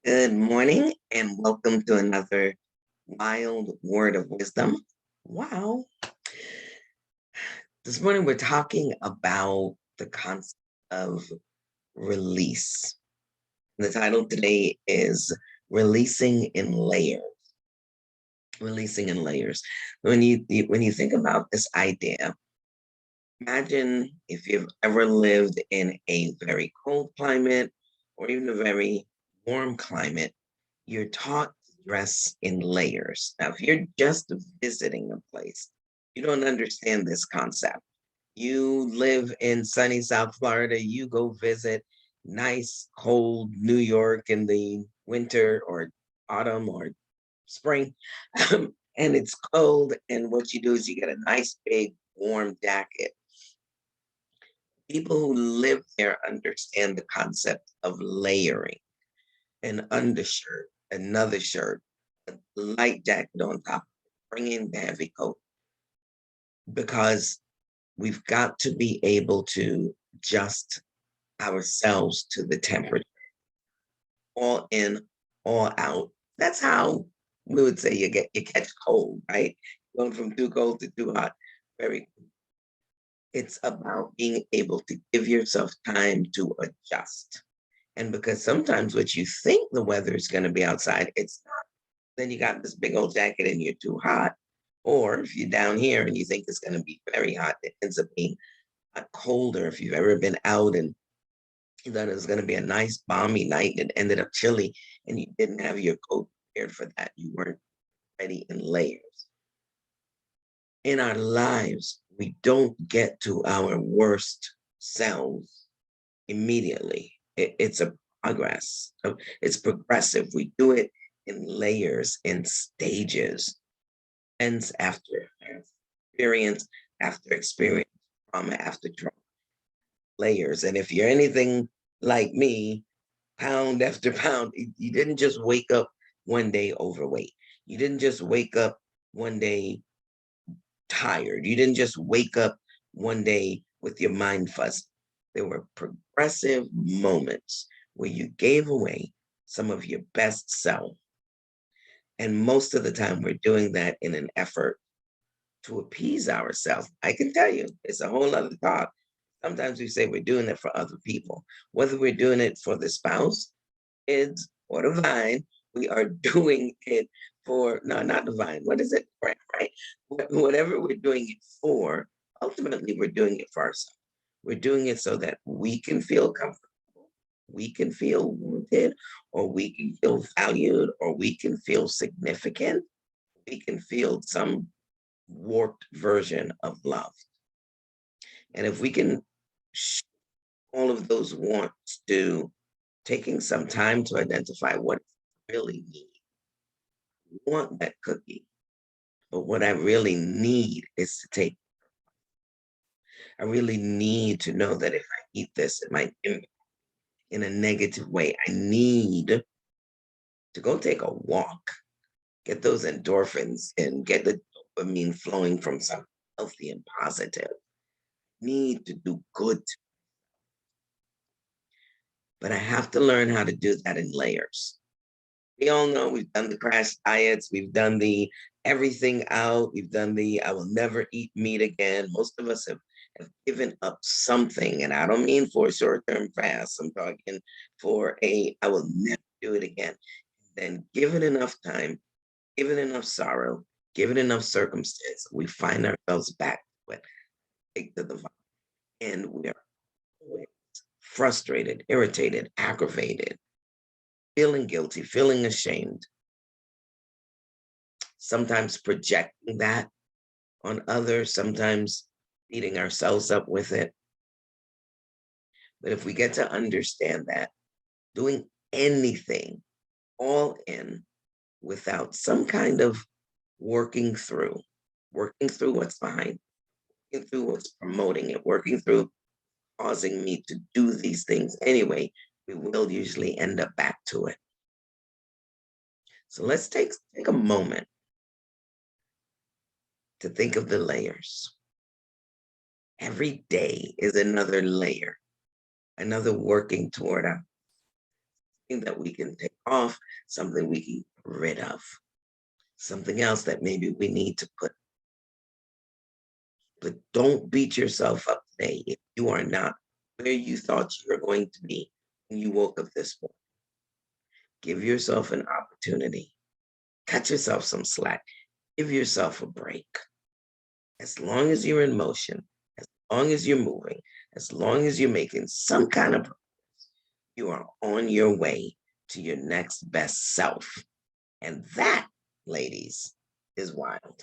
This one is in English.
Good morning and welcome to another wild word of wisdom. Wow. This morning we're talking about the concept of release. The title today is Releasing in Layers. Releasing in layers. When you think about this idea, imagine if you've ever lived in a very cold climate or even a very warm climate. You're taught to dress in layers. Now, if you're just visiting a place, you don't understand this concept. You live in sunny South Florida, you go visit nice, cold New York in the winter or autumn or spring, and it's cold. And what you do is you get a nice, big, warm jacket. People who live there understand the concept of layering an undershirt, another shirt, a light jacket on top, bringing the heavy coat because we've got to be able to adjust ourselves to the temperature, all in, all out. That's how we would say you catch cold, right? Going from too cold to too hot. Very. It's about being able to give yourself time to adjust. And because sometimes what you think the weather is going to be outside, it's not. Then you got this big old jacket and you're too hot. Or if you're down here and you think it's going to be very hot, it ends up being colder. If you've ever been out and you thought it was going to be a nice balmy night and it ended up chilly and you didn't have your coat prepared for that, you weren't ready in layers. In our lives, we don't get to our worst selves immediately. It's a progress. It's progressive. We do it in layers, in stages, and after experience, trauma after trauma, layers. And if you're anything like me, pound after pound, you didn't just wake up one day overweight. You didn't just wake up one day tired. You didn't just wake up one day with your mind fuzzy. There were progressive moments where you gave away some of your best self. And most of the time, we're doing that in an effort to appease ourselves. I can tell you, it's a whole other thought. Sometimes we say we're doing it for other people, whether we're doing it for the spouse, kids, or the vine, we are doing it for, no, not the vine. What is it? Right? Whatever we're doing it for, ultimately, we're doing it for ourselves. We're doing it so that we can feel comfortable, we can feel wanted, or we can feel valued, or we can feel significant, we can feel some warped version of love. And if we can shift all of those wants to taking some time to identify what I really need. I want that cookie, but what I really need is to take, I really need to know that if I eat this, it might impact in a negative way. I need to go take a walk, get those endorphins and get the dopamine flowing from something healthy and positive. Need to do good, but I have to learn how to do that in layers. We all know we've done the crash diets, we've done the everything out, we've done the I will never eat meat again. Most of us have given up something, and I don't mean for a short-term fast. I'm talking for a I will never do it again. Then give it enough time, give it enough sorrow, give it enough circumstance, we find ourselves back to it, take to the vine, and we are always frustrated, irritated, aggravated, feeling guilty, feeling ashamed, sometimes projecting that on others, sometimes beating ourselves up with it. But if we get to understand that, doing anything all in without some kind of working through, working through what's behind, working through what's promoting it, working through causing me to do these things anyway, we will usually end up back to it. So let's take a moment to think of the layers. Every day is another layer, another working toward that we can take off, something we can get rid of, something else that maybe we need to put. But don't beat yourself up today if you are not where you thought you were going to be when you woke up this morning. Give yourself an opportunity. Cut yourself some slack. Give yourself a break. As long as you're in motion, as long as you're moving, as long as you're making some kind of, you are on your way to your next best self. And that, ladies, is wild.